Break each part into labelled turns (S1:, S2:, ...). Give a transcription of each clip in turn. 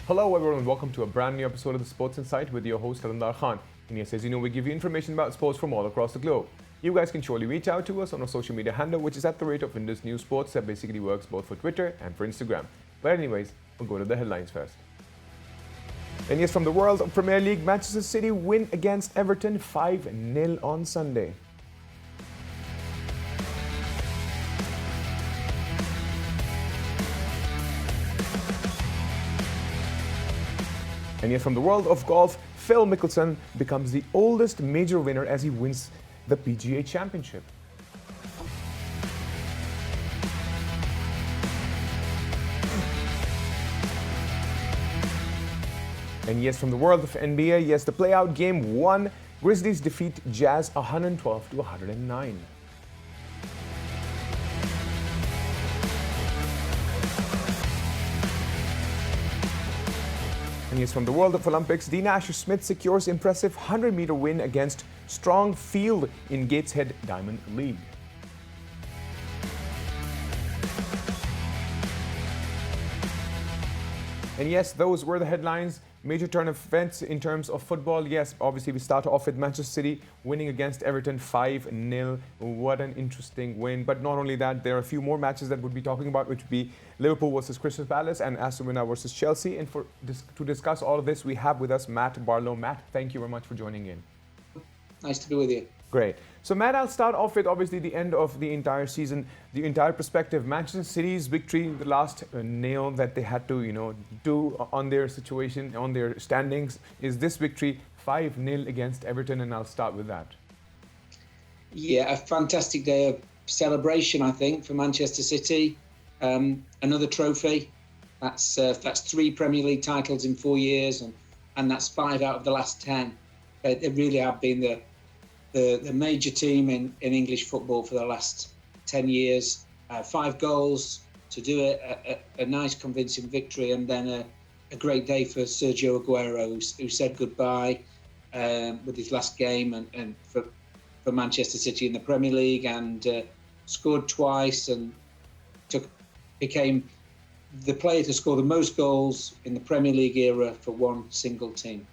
S1: Hello everyone and welcome to a brand new episode of the Sports Insight with your host Alandar Khan. And yes, as you know, we give you information about sports from all across the globe. You guys can surely reach out to us on our social media handle, which is at the rate of Indus News Sports, that basically works both for Twitter and for Instagram. But anyways, we'll go to the headlines first. And yes, from the world of Premier League, Manchester City win against Everton 5-0 on Sunday. And yet from the world of golf, Phil Mickelson becomes the oldest major winner as he wins the PGA Championship. And yes, from the world of NBA, yes, the playout game 1, Grizzlies defeat Jazz 112-109. And yes, from the world of Olympics, Dean Asher-Smith secures impressive 100-meter win against Strong Field in Gateshead Diamond League. And yes, those were the headlines. Major turn of events in terms of football. Yes, obviously we start off with Manchester City winning against Everton 5-0. What an interesting win. But not only that, there are a few more matches that we'll be talking about, which would be Liverpool versus Crystal Palace and Aston Villa versus Chelsea. And to discuss all of this, we have with us Matt Barlow. Matt, thank you very much for joining in.
S2: Nice to be with you.
S1: Great. So Matt, I'll start off with obviously the end of the entire season, the entire perspective. Manchester City's victory, the last nail that they had to, do on their situation, on their standings, is this victory 5-0 against Everton, and I'll start with that.
S2: Yeah, a fantastic day of celebration, I think, for Manchester City. Another trophy. That's 3 Premier League titles in 4 years, and that's 5 out of the last 10. They really have been the major team in English football for the last 10 years. 5 goals to do it, a nice convincing victory, and then a great day for Sergio Aguero, who said goodbye with his last game and for Manchester City in the Premier League, and scored twice and became the player to score the most goals in the Premier League era for one single team.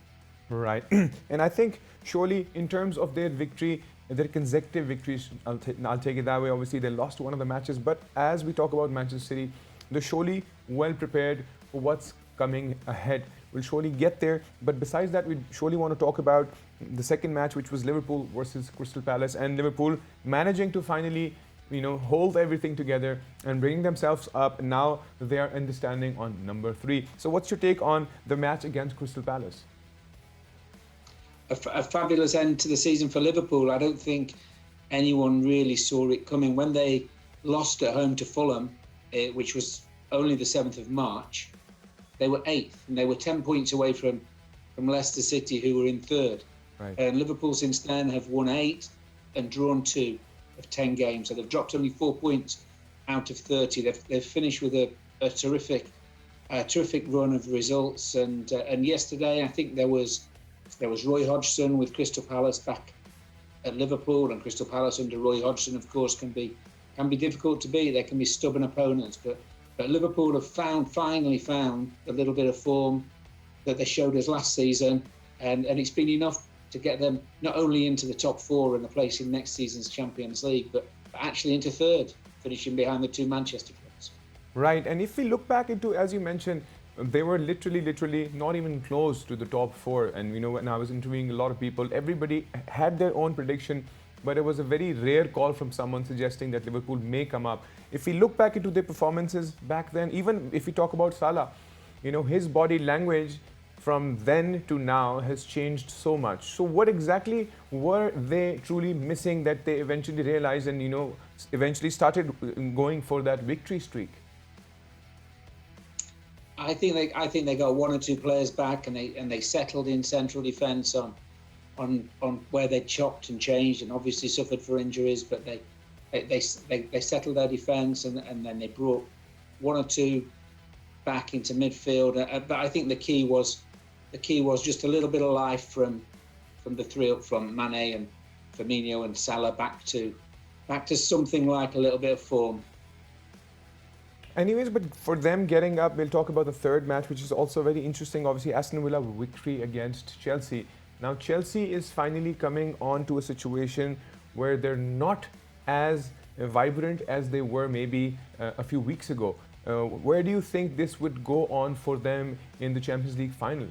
S1: Right. And I think surely in terms of their victory, their consecutive victories, I'll take it that way. Obviously, they lost one of the matches. But as we talk about Manchester City, they're surely well prepared for what's coming ahead. We'll surely get there. But besides that, we surely want to talk about the second match, which was Liverpool versus Crystal Palace. And Liverpool managing to finally hold everything together and bringing themselves up. Now they are in the standing on number 3. So what's your take on the match against Crystal Palace?
S2: A fabulous end to the season for Liverpool. I don't think anyone really saw it coming. When they lost at home to Fulham, which was only the 7th of March, they were 8th, and they were 10 points away from Leicester City, who were in 3rd.
S1: Right.
S2: And Liverpool since then have won 8 and drawn 2 of 10 games. So they've dropped only 4 points out of 30. They've finished with a terrific run of results. And yesterday, I think there was Roy Hodgson with Crystal Palace back at Liverpool, and Crystal Palace under Roy Hodgson, of course, can be difficult to beat. They can be stubborn opponents, but Liverpool have finally found a little bit of form that they showed us last season, and it's been enough to get them not only into the top 4 and a place in next season's Champions League, but actually into 3rd, finishing behind the 2 Manchester clubs.
S1: Right, and if we look back into, as you mentioned, they were literally not even close to the top 4. And when I was interviewing a lot of people, everybody had their own prediction, but it was a very rare call from someone suggesting that Liverpool may come up. If we look back into their performances back then, even if we talk about Salah, his body language from then to now has changed so much. So what exactly were they truly missing that they eventually realized and eventually started going for that victory streak?
S2: I think they got 1 or 2 players back, and they settled in central defence on where they chopped and changed, and obviously suffered for injuries. But they settled their defence, and then they brought 1 or 2 back into midfield. But I think the key was just a little bit of life from the 3 up front, Mane and Firmino and Salah, back to something like a little bit of form.
S1: Anyways, but for them getting up, we'll talk about the third match, which is also very interesting. Obviously, Aston Villa victory against Chelsea. Now, Chelsea is finally coming on to a situation where they're not as vibrant as they were maybe a few weeks ago. Where do you think this would go on for them in the Champions League final?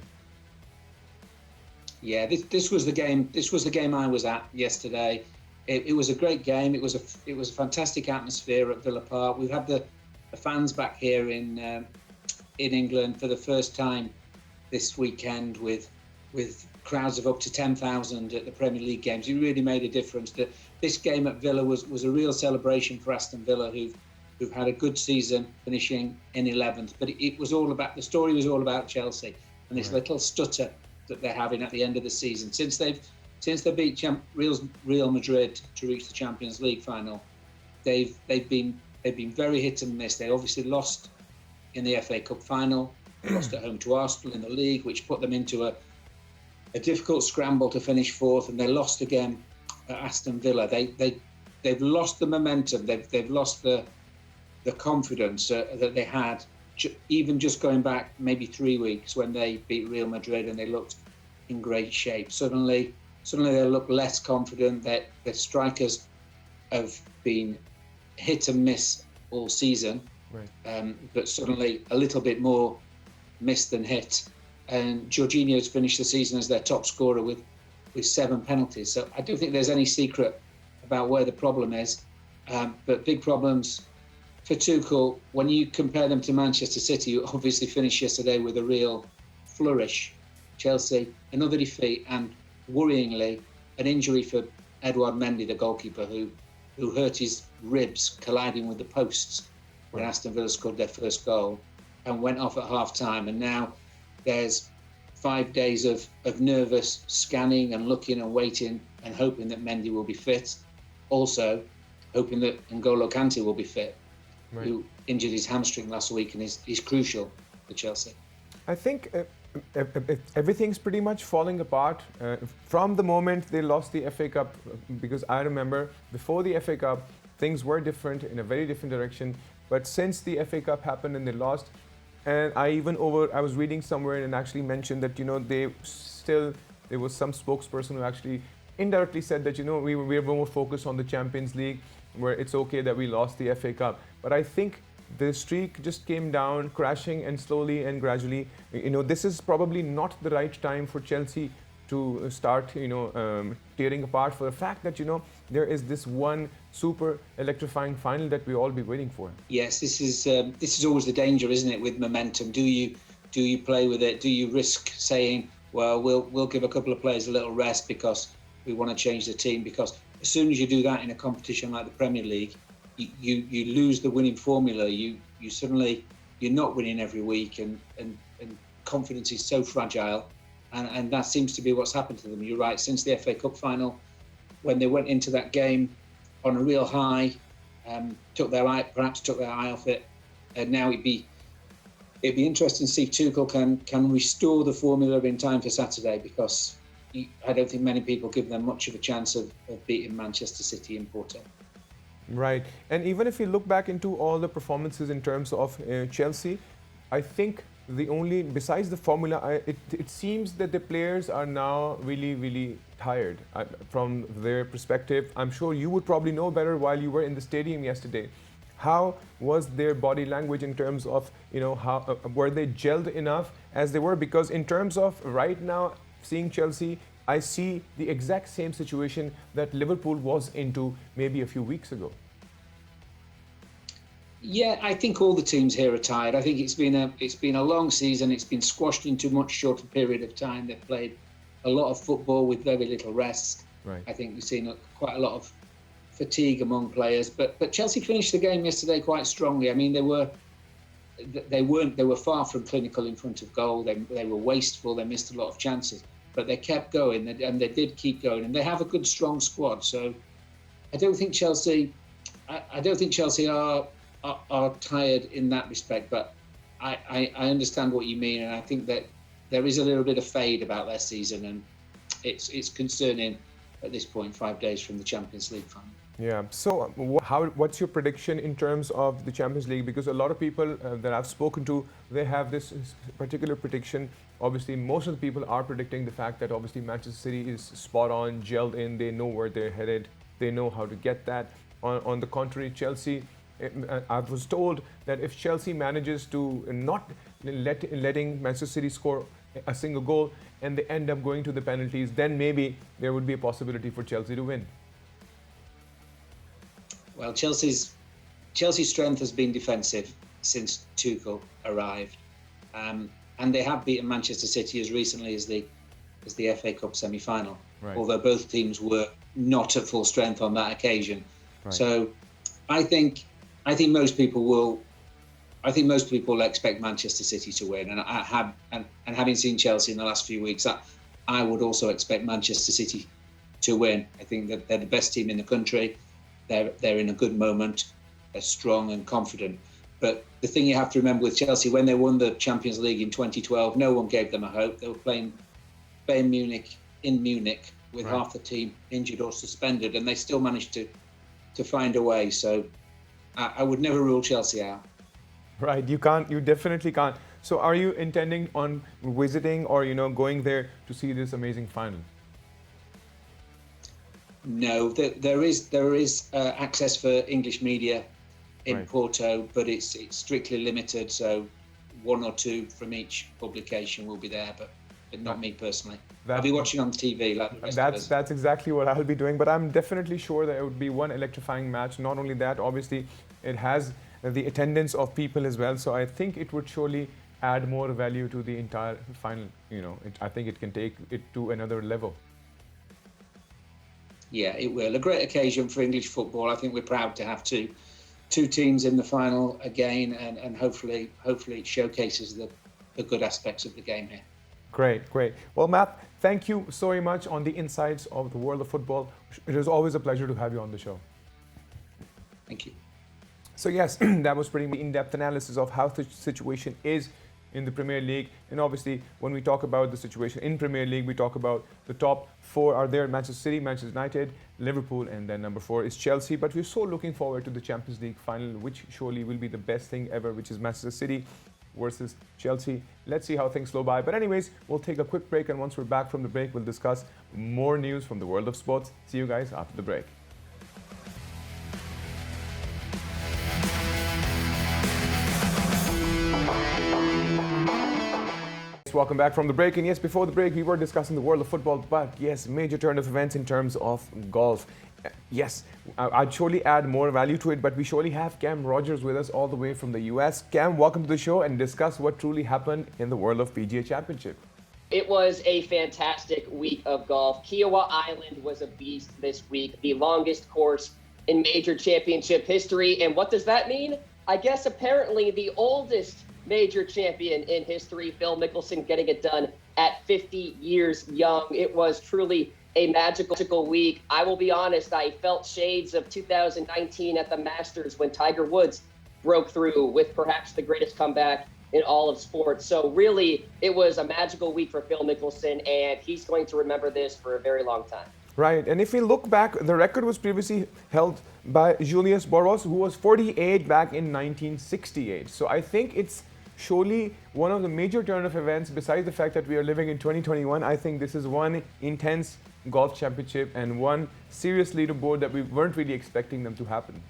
S2: Yeah, this was the game. This was the game I was at yesterday. It was a great game. It was a fantastic atmosphere at Villa Park. We've had the fans back here in England for the first time this weekend with crowds of up to 10,000 at the Premier League games. It really made a difference. This game at Villa was a real celebration for Aston Villa, who've had a good season, finishing in 11th. But it was all about, the story was all about Chelsea and this little stutter that they're having at the end of the season. Since they beat Real Madrid to reach the Champions League final, they've been very hit and miss. They obviously lost in the FA Cup final. They lost at home to Arsenal in the league, which put them into a difficult scramble to finish fourth, and they lost again at Aston Villa. They've lost the momentum. They've lost the confidence that they had, even just going back maybe 3 weeks when they beat Real Madrid and they looked in great shape. Suddenly they look less confident. That the strikers have been hit and miss all season, right. But suddenly a little bit more miss than hit. And Jorginho's finished the season as their top scorer with 7 penalties. So I don't think there's any secret about where the problem is. But big problems for Tuchel. When you compare them to Manchester City, who obviously finished yesterday with a real flourish. Chelsea, another defeat, and worryingly, an injury for Edouard Mendy, the goalkeeper, who hurt his ribs colliding with the posts when Aston Villa scored their first goal and went off at half-time. And now there's 5 days of nervous scanning and looking and waiting and hoping that Mendy will be fit. Also, hoping that N'Golo Kante will be fit, right, who injured his hamstring last week and is crucial for Chelsea.
S1: I think everything's pretty much falling apart from the moment they lost the FA Cup, because I remember before the FA Cup, things were different in a very different direction. But since the FA Cup happened and they lost, and I was reading somewhere and actually mentioned that, there was some spokesperson who actually indirectly said that, we were more focused on the Champions League, where it's okay that we lost the FA Cup. But I think the streak just came down, crashing, and slowly and gradually, this is probably not the right time for Chelsea to start, tearing apart, for the fact that, there is this one super electrifying final that we all be waiting for.
S2: Yes, this is always the danger, isn't it, with momentum? Do you play with it? Do you risk saying, well, we'll give a couple of players a little rest because we want to change the team? Because as soon as you do that in a competition like the Premier League, you lose the winning formula. You're not winning every week, and confidence is so fragile, and that seems to be what's happened to them. You're right. Since the FA Cup final, when they went into that game on a real high, took their eye off it, and now it'd be interesting to see if Tuchel can restore the formula in time for Saturday, because I don't think many people give them much of a chance of beating Manchester City in Porto.
S1: Right. And even if you look back into all the performances in terms of Chelsea, I think besides the formula, it seems that the players are now really, really tired from their perspective. I'm sure you would probably know better while you were in the stadium yesterday. How was their body language in terms of, how were they gelled enough as they were? Because in terms of right now, seeing Chelsea, I see the exact same situation that Liverpool was into maybe a few weeks ago.
S2: Yeah, I think all the teams here are tired. I think it's been a long season. It's been squashed into a much shorter period of time. They've played a lot of football with very little rest.
S1: Right.
S2: I think we've seen quite a lot of fatigue among players. But Chelsea finished the game yesterday quite strongly. I mean, they were far from clinical in front of goal. They were wasteful. They missed a lot of chances. But they kept going, and they did keep going. And they have a good, strong squad. So I don't think Chelsea are tired in that respect. But I understand what you mean, and I think that there is a little bit of fade about their season, and it's concerning at this point, 5 days from the Champions League final.
S1: Yeah. So, what's your prediction in terms of the Champions League? Because a lot of people that I've spoken to, they have this particular prediction. Obviously, most of the people are predicting the fact that obviously Manchester City is spot on, gelled in. They know where they're headed. They know how to get that. On the contrary, Chelsea. I was told that if Chelsea manages to not letting Manchester City score a single goal and they end up going to the penalties, then maybe there would be a possibility for Chelsea to win.
S2: Well, Chelsea's strength has been defensive since Tuchel arrived, and they have beaten Manchester City as recently as the FA Cup semi-final. Right. Although both teams were not at full strength on that occasion. Right. So, I think most people will expect Manchester City to win, and having seen Chelsea in the last few weeks, I would also expect Manchester City to win. I think that they're the best team in the country. They're in a good moment. They're strong and confident. But the thing you have to remember with Chelsea, when they won the Champions League in 2012, no one gave them a hope. They were playing Bayern Munich in Munich with right. half the team injured or suspended, and they still managed to find a way. So I would never rule Chelsea out.
S1: Right, you can't. You definitely can't. So, are you intending on visiting or going there to see this amazing final?
S2: No, there is access for English media in right. Porto, but it's strictly limited. So, one or two from each publication will be there, but not me personally. I'll be watching on TV. Like the rest of us.
S1: That's exactly what I'll be doing. But I'm definitely sure that it would be one electrifying match. Not only that, obviously, it has the attendance of people as well. So I think it would surely add more value to the entire final. I think it can take it to another level.
S2: Yeah, it will. A great occasion for English football. I think we're proud to have two teams in the final again, and hopefully it showcases the good aspects of the game here.
S1: Great. Well, Matt, thank you so much on the insights of the world of football. It is always a pleasure to have you on the show.
S2: Thank you.
S1: So yes, that was pretty in-depth analysis of how the situation is in the Premier League. And obviously, when we talk about the situation in Premier League, we talk about the top four are there: Manchester City, Manchester United, Liverpool, and then number 4 is Chelsea. But we're so looking forward to the Champions League final, which surely will be the best thing ever, which is Manchester City versus Chelsea. Let's see how things flow by. But anyways, we'll take a quick break, and once we're back from the break, we'll discuss more news from the world of sports. See you guys after the break. Welcome back from the break. And yes, before the break, we were discussing the world of football, but yes, major turn of events in terms of golf. Yes, I'd surely add more value to it, but we surely have Cam Rogers with us all the way from the US. Cam, welcome to the show and discuss what truly happened in the world of PGA Championship.
S3: It was a fantastic week of golf. Kiowa Island was a beast this week, the longest course in major championship history. And what does that mean? I guess apparently the oldest major champion in history, Phil Mickelson, getting it done at 50 years young. It was truly a magical week. I will be honest, I felt shades of 2019 at the Masters when Tiger Woods broke through with perhaps the greatest comeback in all of sports. So really, it was a magical week for Phil Mickelson, and he's going to remember this for a very long time.
S1: Right, and if we look back, the record was previously held by Julius Boros, who was 48 back in 1968. So I think it's surely one of the major turn of events. Besides the fact that we are living in 2021, I think this is one intense golf championship and one serious leaderboard that we weren't really expecting them to happen.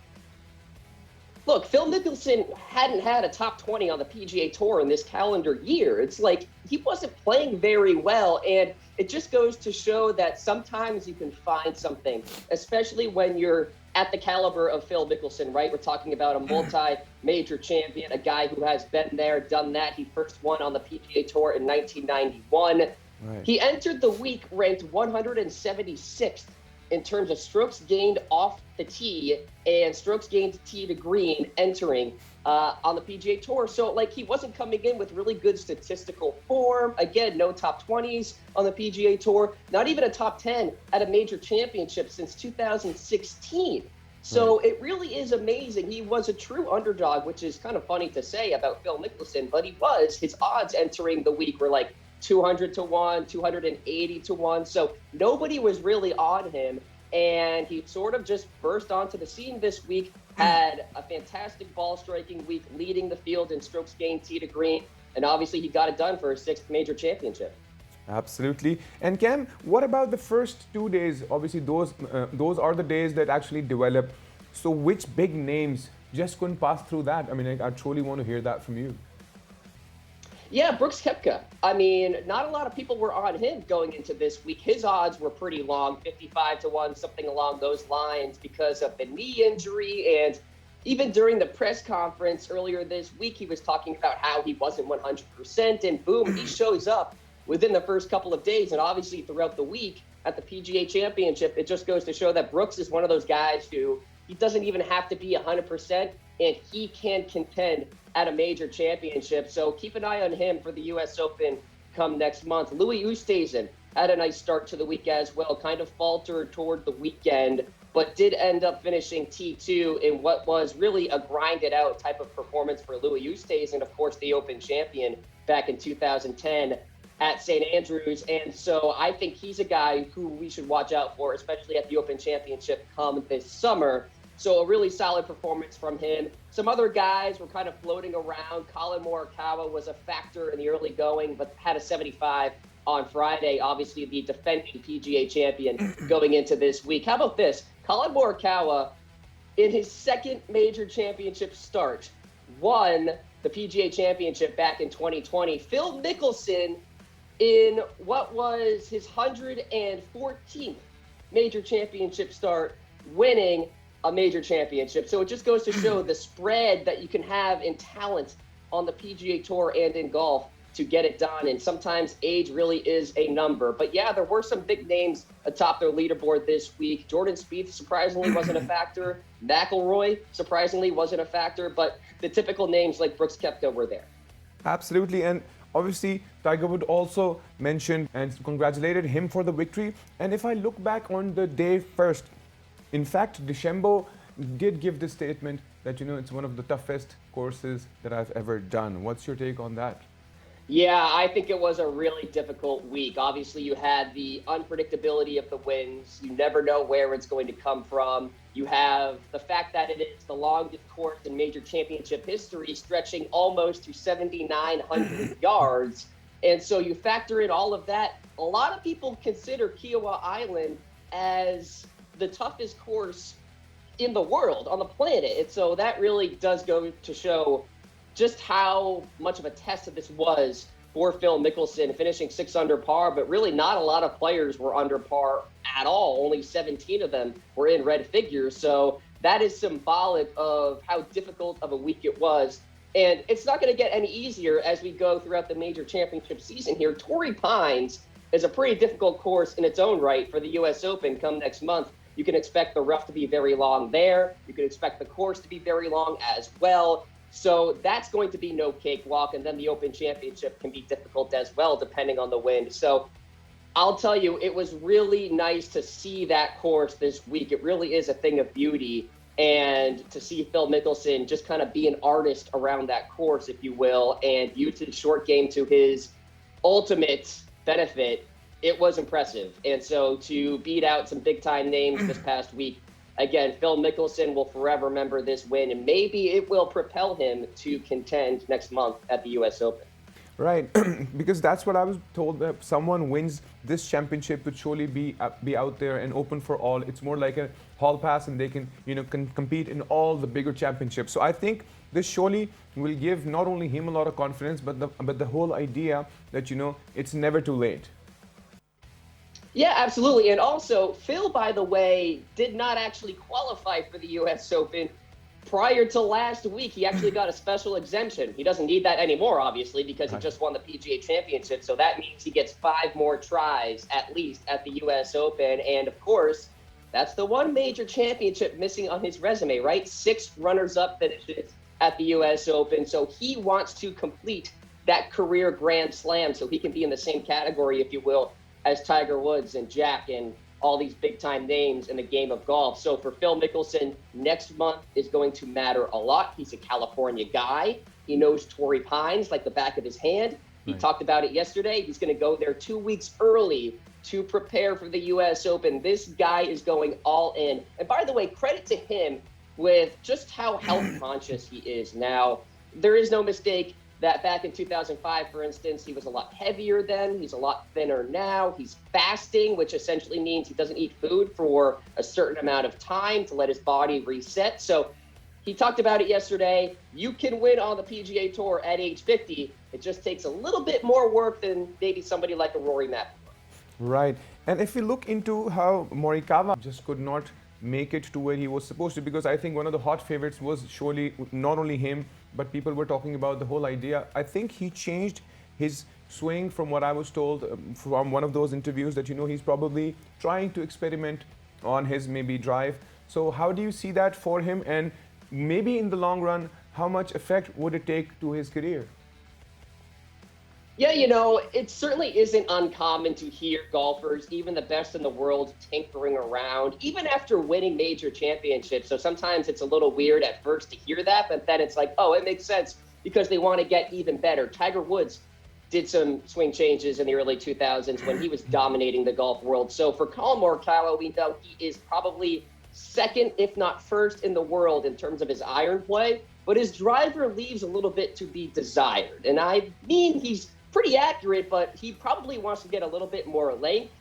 S3: Look, Phil Mickelson hadn't had a top 20 on the PGA Tour in this calendar year. It's like he wasn't playing very well, and it just goes to show that sometimes you can find something, especially when you're at the caliber of Phil Mickelson, right? We're talking about a multi-major champion, a guy who has been there, done that. He first won on the PGA Tour in 1991. Right. He entered the week ranked 176th in terms of strokes gained off the tee and strokes gained tee to green entering on the PGA Tour. So, he wasn't coming in with really good statistical form. Again, no top 20s on the PGA Tour, not even a top 10 at a major championship since 2016. So It really is amazing. He was a true underdog, which is kind of funny to say about Phil Mickelson, but he was. His odds entering the week were 200 to 1, 280 to 1. So nobody was really on him. And he sort of just burst onto the scene this week, had a fantastic ball striking week, leading the field in strokes gained tee to green. And obviously he got it done for his 6th major championship.
S1: Absolutely. And Cam, what about the first 2 days? Obviously, those are the days that actually develop. So which big names just couldn't pass through that? I mean, I truly want to hear that from you.
S3: Yeah, Brooks Koepka. I mean, not a lot of people were on him going into this week. His odds were pretty long, 55 to 1, something along those lines, because of the knee injury. And even during the press conference earlier this week, he was talking about how he wasn't 100%. And boom, he shows up within the first couple of days. And obviously throughout the week at the PGA Championship, it just goes to show that Brooks is one of those guys who he doesn't even have to be 100%, and he can contend at a major championship. So keep an eye on him for the U.S. Open come next month. Louis Oosthuizen had a nice start to the week as well, kind of faltered toward the weekend, but did end up finishing T2 in what was really a grinded out type of performance for Louis Oosthuizen, of course, the Open champion back in 2010 at St. Andrews. And so I think he's a guy who we should watch out for, especially at the Open Championship come this summer. So a really solid performance from him. Some other guys were kind of floating around. Colin Morikawa was a factor in the early going, but had a 75 on Friday. Obviously, the defending PGA champion going into this week. How about this? Colin Morikawa, in his 2nd major championship start, won the PGA Championship back in 2020. Phil Mickelson, in what was his 114th major championship start, winning a major championship. So it just goes to show the spread that you can have in talent on the PGA Tour and in golf to get it done. And sometimes age really is a number. But yeah, there were some big names atop their leaderboard this week. Jordan Spieth surprisingly wasn't a factor. McIlroy surprisingly wasn't a factor. But the typical names like Brooks Koepka were there.
S1: Absolutely. And obviously, Tiger Woods also mentioned and congratulated him for the victory. And if I look back on the day first, in fact, DeChambeau did give this statement that, it's one of the toughest courses that I've ever done. What's your take on that?
S3: Yeah, I think it was a really difficult week. Obviously, you had the unpredictability of the winds. You never know where it's going to come from. You have the fact that it is the longest course in major championship history, stretching almost to 7,900 yards. And so you factor in all of that. A lot of people consider Kiowa Island as the toughest course in the world, on the planet. And so that really does go to show just how much of a test of this was for Phil Mickelson, finishing 6 under par, but really not a lot of players were under par at all. Only 17 of them were in red figures. So that is symbolic of how difficult of a week it was. And it's not going to get any easier as we go throughout the major championship season here. Torrey Pines is a pretty difficult course in its own right for the U.S. Open come next month. You can expect the rough to be very long there. You can expect the course to be very long as well. So that's going to be no cakewalk. And then the Open Championship can be difficult as well, depending on the wind. So I'll tell you, it was really nice to see that course this week. It really is a thing of beauty. And to see Phil Mickelson just kind of be an artist around that course, if you will, and use his short game to his ultimate benefit, it was impressive. And so to beat out some big-time names this past week, again, Phil Mickelson will forever remember this win, and maybe it will propel him to contend next month at the U.S. Open.
S1: Right, because that's what I was told, that if someone wins this championship, would surely be out there and open for all. It's more like a hall pass, and they can compete in all the bigger championships. So I think this surely will give not only him a lot of confidence, but the whole idea that it's never too late.
S3: Yeah, absolutely. And also, Phil, by the way, did not actually qualify for the U.S. Open prior to last week. He actually got a special exemption. He doesn't need that anymore, obviously, because he just won the PGA Championship. So that means he gets 5 more tries, at least, at the U.S. Open. And, of course, that's the one major championship missing on his resume, right? 6 runners-up finishes at the U.S. Open. So he wants to complete that career Grand Slam so he can be in the same category, if you will, as Tiger Woods and Jack and all these big-time names in the game of golf. So for Phil Mickelson, next month is going to matter a lot. He's a California guy. He knows Torrey Pines like the back of his hand. He talked about it yesterday. He's going to go there 2 weeks early to prepare for the U.S. Open. This guy is going all in. And by the way, credit to him with just how health conscious he is now. There is no mistake that back in 2005, for instance, he was a lot heavier then. He's a lot thinner now. He's fasting, which essentially means he doesn't eat food for a certain amount of time to let his body reset. So he talked about it yesterday. You can win on the PGA Tour at age 50. It just takes a little bit more work than maybe somebody like a Rory McIlroy.
S1: Right. And if you look into how Morikawa just could not make it to where he was supposed to, because I think one of the hot favorites was surely not only him, but people were talking about the whole idea. I think he changed his swing from what I was told from one of those interviews that, he's probably trying to experiment on his maybe drive. So how do you see that for him? And maybe in the long run, how much effect would it take to his career?
S3: Yeah, it certainly isn't uncommon to hear golfers, even the best in the world, tinkering around, even after winning major championships. So sometimes it's a little weird at first to hear that, but then it's like, oh, it makes sense because they want to get even better. Tiger Woods did some swing changes in the early 2000s when he was dominating the golf world. So for Collin Morikawa, we know he is probably second, if not first, in the world in terms of his iron play, but his driver leaves a little bit to be desired. And I mean, he's pretty accurate, but he probably wants to get a little bit more length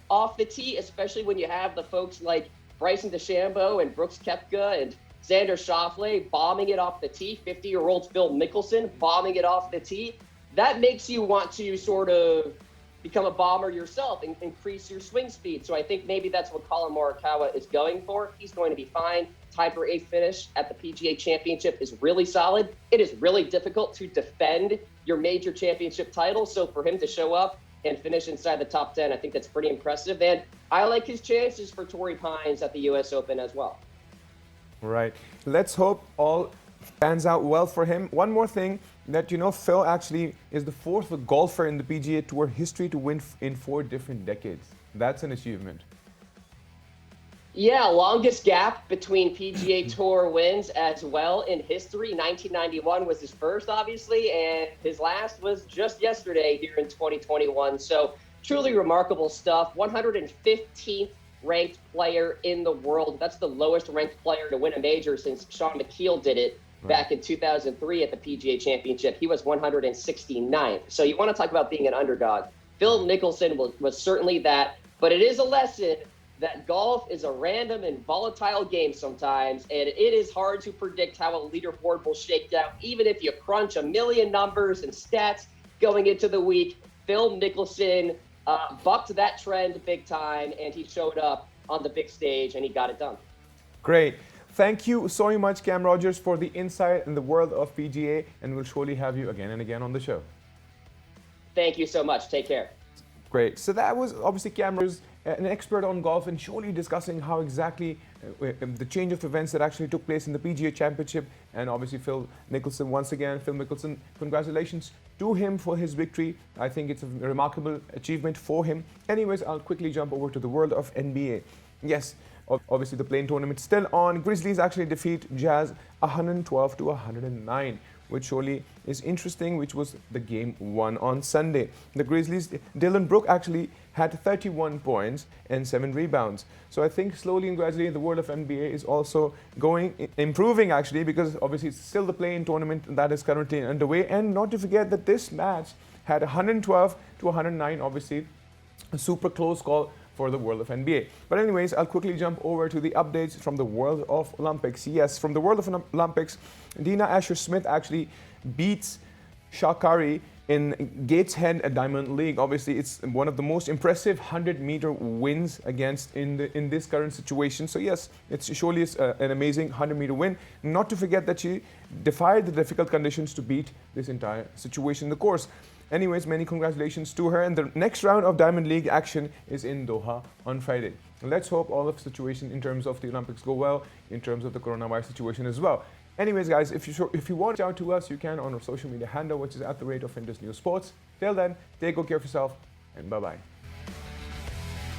S3: off the tee, especially when you have the folks like Bryson DeChambeau and Brooks Koepka and Xander Schauffele bombing it off the tee, 50-year-old Phil Mickelson bombing it off the tee. That makes you want to sort of become a bomber yourself and increase your swing speed. So I think maybe that's what Collin Morikawa is going for. He's going to be fine. Tied for 8th finish at the PGA Championship is really solid. It is really difficult to defend your major championship title. So for him to show up and finish inside the top 10, I think that's pretty impressive. And I like his chances for Torrey Pines at the U.S. Open as well.
S1: Right. Let's hope all pans out well for him. One more thing that, Phil actually is the 4th golfer in the PGA Tour history to win in 4 different decades. That's an achievement.
S3: Yeah, longest gap between PGA Tour wins as well in history. 1991 was his first, obviously, and his last was just yesterday here in 2021. So truly remarkable stuff. 115th ranked player in the world. That's the lowest ranked player to win a major since Shawn McKeel did it back in 2003 at the PGA Championship. He was 169th. So you want to talk about being an underdog. Phil Mickelson was certainly that, but it is a lesson that golf is a random and volatile game sometimes, and it is hard to predict how a leaderboard will shake out, even if you crunch a million numbers and stats going into the week. Phil Mickelson bucked that trend big time, and he showed up on the big stage, and he got it done.
S1: Great. Thank you so much, Cam Rogers, for the insight in the world of PGA, and we'll surely have you again and again on the show.
S3: Thank you so much. Take care.
S1: Great. So that was obviously Cam Rogers, an expert on golf, and surely discussing how exactly the change of events that actually took place in the PGA Championship. And obviously Phil Mickelson, once again, Phil Mickelson, congratulations to him for his victory. I think it's a remarkable achievement for him. Anyways, I'll quickly jump over to the world of NBA. Yes, obviously the play-in tournament still on. Grizzlies actually defeat Jazz 112-109. Which surely is interesting, which was the game 1 on Sunday. The Grizzlies, Dylan Brooke actually had 31 points and 7 rebounds. So I think slowly and gradually the world of NBA is also improving actually, because obviously it's still the play-in tournament that is currently underway. And not to forget that this match had 112-109, obviously a super close call for the world of NBA. But anyways, I'll quickly jump over to the updates from the world of Olympics. Yes, from the world of Olympics, Dina Asher-Smith actually beats Sha'Carri in Gateshead at Diamond League. Obviously, it's one of the most impressive 100-meter wins against in this current situation. So yes, it's surely an amazing 100-meter win. Not to forget that she defied the difficult conditions to beat this entire situation in the course. Anyways, many congratulations to her. And the next round of Diamond League action is in Doha on Friday. Let's hope all of the situation in terms of the Olympics go well, in terms of the coronavirus situation as well. Anyways, guys, if you want to reach out to us, you can on our social media handle, which is @Indus News Sports. Till then, take good care of yourself, and bye-bye.